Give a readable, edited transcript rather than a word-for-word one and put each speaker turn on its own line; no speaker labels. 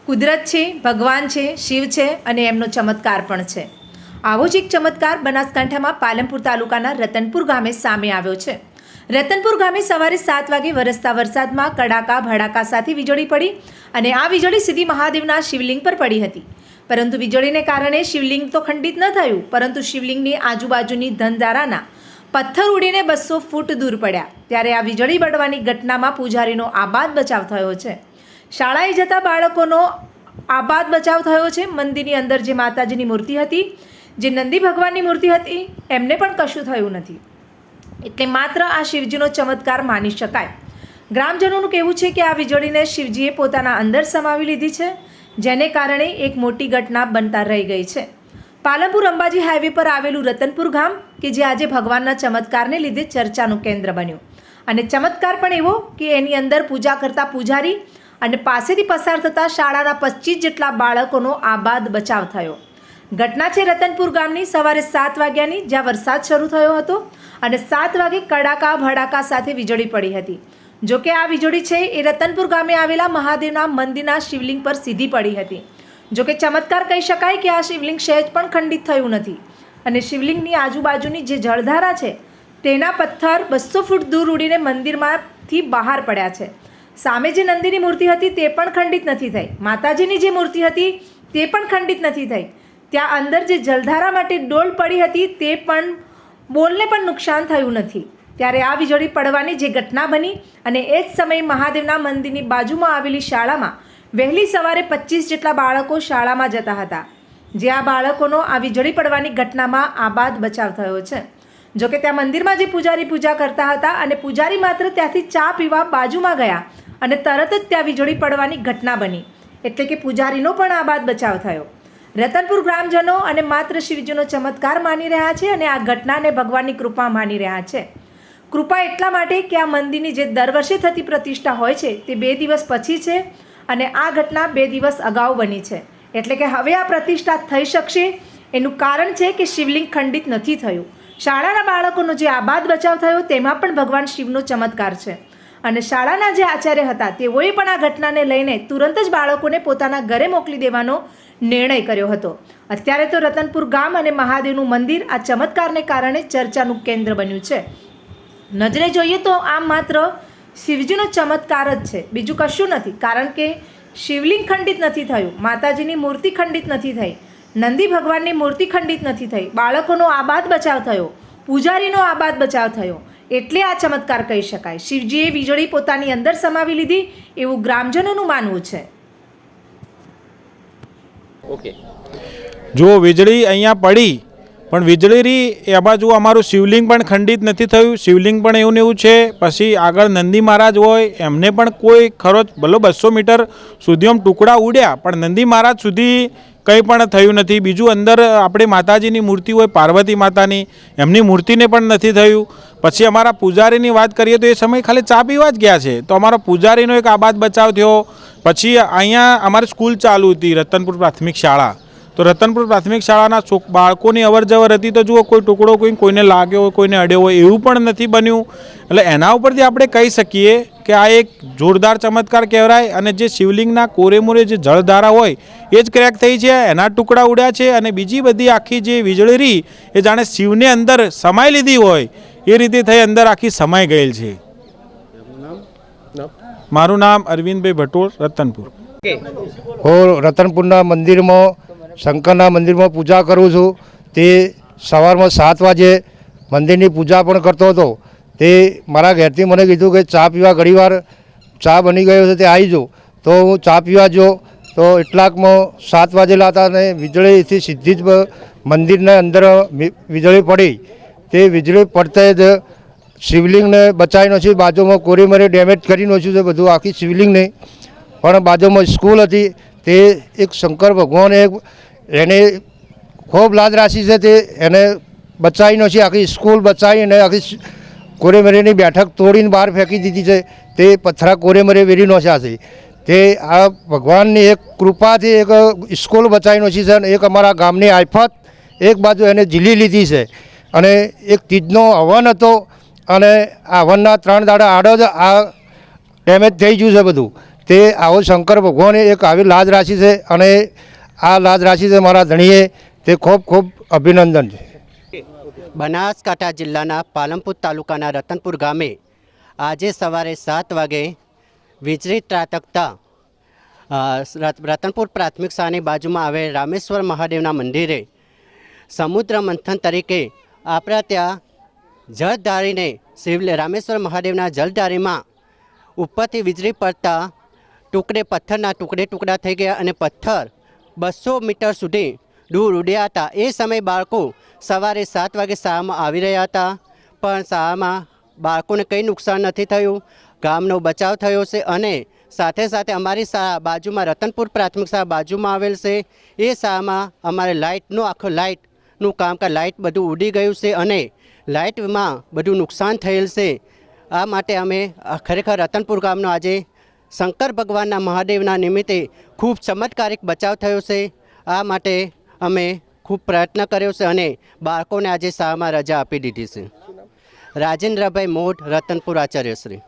કુદરત છે, ભગવાન છે, શિવ છે અને એમનો ચમત્કાર પણ છે। આવો જ એક ચમત્કાર બનાસકાંઠામાં પાલનપુર તાલુકાના રતનપુર ગામે સામે આવ્યો છે। રતનપુર ગામે સવારે 7 વાગે વરસતા વરસાદમાં કડાકા ભડાકા સાથે વીજળી પડી અને આ વીજળી સીધી મહાદેવના શિવલિંગ પર પડી હતી। પરંતુ વીજળીને કારણે શિવલિંગ તો ખંડિત ન થયું, પરંતુ શિવલિંગની આજુબાજુની ધનધારાના પથ્થર ઉડીને 200 ફૂટ દૂર પડ્યા। ત્યારે આ વીજળી પડવાની ઘટનામાં પૂજારીનો આબાદ બચાવ થયો છે। શાળાએ જતા બાળકોનો આબાદ બચાવ થયો છે। મંદિરની અંદર જે માતાજીની મૂર્તિ હતી, જે નંદી ભગવાનની મૂર્તિ હતી, એમને પણ કશું થયું નથી। એટલે માત્ર આ શિવજીનો ચમત્કાર માની શકાય। ગ્રામજનોનું કહેવું છે કે આ વીજળીને શિવજીએ પોતાના અંદર સમાવી લીધી છે, જેને કારણે એક મોટી ઘટના બનતા રહી ગઈ છે। પાલનપુર અંબાજી હાઈવે પર આવેલું રતનપુર ગામ કે જે આજે ભગવાનના ચમત્કારને લીધે ચર્ચાનું કેન્દ્ર બન્યું, અને ચમત્કાર પણ એવો કે એની અંદર પૂજા કરતા પૂજારી અને પાસેથી પસાર થતા શાળાના 25 જેટલા બાળકોનો આબાદ બચાવ થયો। ઘટના છે રતનપુર ગામની સવારે 7 વાગ્યાની, જ્યાં વરસાદ શરૂ થયો હતો અને 7 વાગે કડાકા ભડાકા સાથે વીજળી પડી હતી। જોકે આ વીજળી છે એ રતનપુર ગામે આવેલા મહાદેવના મંદિરના શિવલિંગ પર સીધી પડી હતી। જોકે ચમત્કાર કહી શકાય કે આ શિવલિંગ સહેજ પણ ખંડિત થયું નથી અને શિવલિંગની આજુબાજુની જે જળધારા છે તેના પથ્થર 200 ફૂટ દૂર ઉડીને મંદિરમાંથી બહાર પડ્યા છે। સામે જે નંદીની મૂર્તિ હતી તે પણ ખંડિત નથી થઈ, માતાજીની જે મૂર્તિ હતી તે પણ ખંડિત નથી થઈ। ત્યાં અંદર જે જલધારા માટે ડોલ પડી હતી તે પણ બોલને પણ નુકસાન થયું નથી। ત્યારે આ વીજળી પડવાની જે ઘટના બની અને એ જ સમયે મહાદેવના મંદિરની બાજુમાં આવેલી શાળામાં વહેલી સવારે 25 જેટલા બાળકો શાળામાં જતા હતા, જે આ બાળકોનો આ વીજળી પડવાની ઘટનામાં આબાદ બચાવ થયો છે। જોકે ત્યાં મંદિરમાં જે પૂજારી પૂજા કરતા હતા અને પૂજારી માત્ર ત્યાંથી ચા પીવા બાજુમાં ગયા અને તરત જ ત્યાં વીજળી પડવાની ઘટના બની, એટલે કે પૂજારીનો પણ આબાદ બચાવ થયો। રતનપુર ગ્રામજનો અને માત્ર શિવજીનો ચમત્કાર માની રહ્યા છે અને આ ઘટનાને ભગવાનની કૃપા માની રહ્યા છે। કૃપા એટલા માટે કે આ મંદિરની જે દર વર્ષે થતી પ્રતિષ્ઠા હોય છે તે 2 દિવસ પછી છે અને આ ઘટના 2 દિવસ અગાઉ બની છે, એટલે કે હવે આ પ્રતિષ્ઠા થઈ શકશે। એનું કારણ છે કે શિવલિંગ ખંડિત નથી થયું। શાળાના બાળકોનો જે આબાદ બચાવ થયો તેમાં પણ ભગવાન શિવનો ચમત્કાર છે અને શાળાના જે આચાર્ય હતા તેઓએ પણ આ ઘટનાને લઈને તુરંત જ બાળકોને પોતાના ઘરે મોકલી દેવાનો નિર્ણય કર્યો હતો। અત્યારે તો રતનપુર ગામ અને મહાદેવનું મંદિર આ ચમત્કારને કારણે ચર્ચાનું કેન્દ્ર બન્યું છે। નજરે જોઈએ તો આમ માત્ર શિવજીનો ચમત્કાર જ છે, બીજું કશું નથી, કારણ કે શિવલિંગ ખંડિત નથી થયું, માતાજીની મૂર્તિ ખંડિત નથી થઈ, નંદી ભગવાનની મૂર્તિ ખંડિત નથી થઈ, બાળકોનો આબાદ બચાવ થયો, પૂજારીનો આબાદ બચાવ થયો, એટલે આ ચમત્કાર કહી શકાય। શિવજીએ વીજળી પોતાની અંદર સમાવી લીધી એવું ગ્રામજનોનું માનવું છે।
ઓકે, જો વીજળી અહીંયા પડી પણ વીજળી એ બાજુ અમારું શિવલિંગ પણ ખંડિત નથી થયું, શિવલિંગ પણ એવું ને એવું છે। પછી આગળ નંદી મહારાજ હોય એમને પણ કોઈ ખરોચ ભલો 200 મીટર સુધી આમ ટુકડા ઉડ્યા પણ નંદી મહારાજ સુધી કંઈ પણ થયું નથી। બીજું અંદર આપણે માતાજીની મૂર્તિ હોય પાર્વતી માતાની, એમની મૂર્તિને પણ નથી થયું। પછી અમારા પૂજારીની વાત કરીએ તો એ સમય ખાલી ચા પીવા જ ગયા છે, તો અમારો પૂજારીનો એક આબાદ બચાવ થયો। પછી અહીંયા અમારી સ્કૂલ ચાલુ હતી રતનપુર પ્રાથમિક શાળા, તો રતનપુર પ્રાથમિક શાળાના બાળકોની અવરજવર હતી, તો જુઓ કોઈ ટુકડો કોઈને લાગ્યો હોય, કોઈને અડ્યો હોય એવું પણ નથી બન્યું। એટલે એના ઉપરથી આપણે કહી શકીએ કે આ એક જોરદાર ચમત્કાર કહેવાય। અને જે શિવલિંગના કોરેમોરે જે જળધારા હોય એ જ ક્રેક થઈ છે, એના ટુકડા ઉડ્યા છે અને બીજી બધી આખી જે વીજળી રહી એ જાણે શિવને અંદર સમાઈ લીધી હોય એ રીતે થઈ અંદર આખી સમાઈ ગયેલ છે। મારું નામ અરવિંદભાઈ ભટોળ, રતનપુર।
હું રતનપુરના મંદિરમાં શંકરના મંદિરમાં પૂજા કરું છું। તે સવારમાં 7 વાગે મંદિરની પૂજા પણ કરતો હતો। તે મારા ઘરેથી મને કીધું કે ચા પીવા ઘણીવાર ચા બની ગયો છે તે આવી જો, તો હું ચા પીવા ગયો તો એટલાકમાં 7 વાગેલા હતા અને વીજળીથી સીધી જ મંદિરના અંદર વીજળી પડી। તે વીજળી પડતા જ શિવલિંગને બચાવી નાખ્યું, બાજુમાં કોરીમરે ડેમેજ કરી નાખ્યું છે બધું આખી શિવલિંગને। પણ બાજુમાં સ્કૂલ હતી તે એક શંકર ભગવાને એને ખૂબ લાજ રાખી છે, તે એને બચાવી નાખી, આખી સ્કૂલ બચાવી અને આખી કોરેમરેની બેઠક તોડીને બહાર ફેંકી દીધી છે। તે પથ્થરા કોરેમરે વેરી નાખ્યા છે। તે આ ભગવાનની એક કૃપાથી એક સ્કૂલ બચાવી નાખી છે અને એક અમારા ગામની આફત એક બાજુ એને ઝીલી લીધી છે। અને એક તીજનો હવન હતો અને આ હવનના 3 દાડા આડો જ આ ડેમેજ થઈ ગયું છે બધું। તે આવો શંકર ભગવાને એક આવી લાજ રાખી છે અને આ લાજ રાખી છે મારા ધણીએ, તે ખૂબ ખૂબ અભિનંદન છે.
બનાસકાંઠા જિલ્લાના પાલનપુર તાલુકાના રતનપુર ગામે આજે સવારે 7 વાગે વીજળી ત્રાટકતા રતનપુર પ્રાથમિક શાળાની બાજુમાં આવેલ રામેશ્વર મહાદેવના મંદિરે સમુદ્ર મંથન તરીકે આપણા ત્યાં જળધારીને રામેશ્વર મહાદેવના જળધારીમાં ઉપરથી વીજળી પડતા પથ્થરના ટુકડા થઈ ગયા અને પથ્થર 200 મીટર સુધી દૂર ઉડ્યા હતા. એ સમયે બાળકો સવારે 7 વાગે શાળામાં આવી રહ્યા હતા, પણ શાળામાં બાળકોને કંઈ નુકસાન નથી થયું. ગામનો બચાવ થયો છે અને સાથે સાથે અમારી શાળા બાજુમાં રતનપુર પ્રાથમિક શાળા બાજુમાં આવેલ છે. એ શાળામાં અમારે લાઇટનું કામકાજ લાઇટ બધું ઉડી ગયું છે અને લાઇટમાં બધું નુકસાન થયેલ છે. આ માટે અમે ખરેખર રતનપુર ગામનો આજે શંકર ભગવાનના મહાદેવના નિમિત્તે ખૂબ ચમત્કારિક બચાવ થયો છે. આ માટે અમે ખૂબ પ્રયત્ન કર્યો છે અને બાળકોને આજે શાળામાં રજા આપી દીધી છે. રાજેન્દ્રભાઈ મોઢ, રતનપુર આચાર્યશ્રી.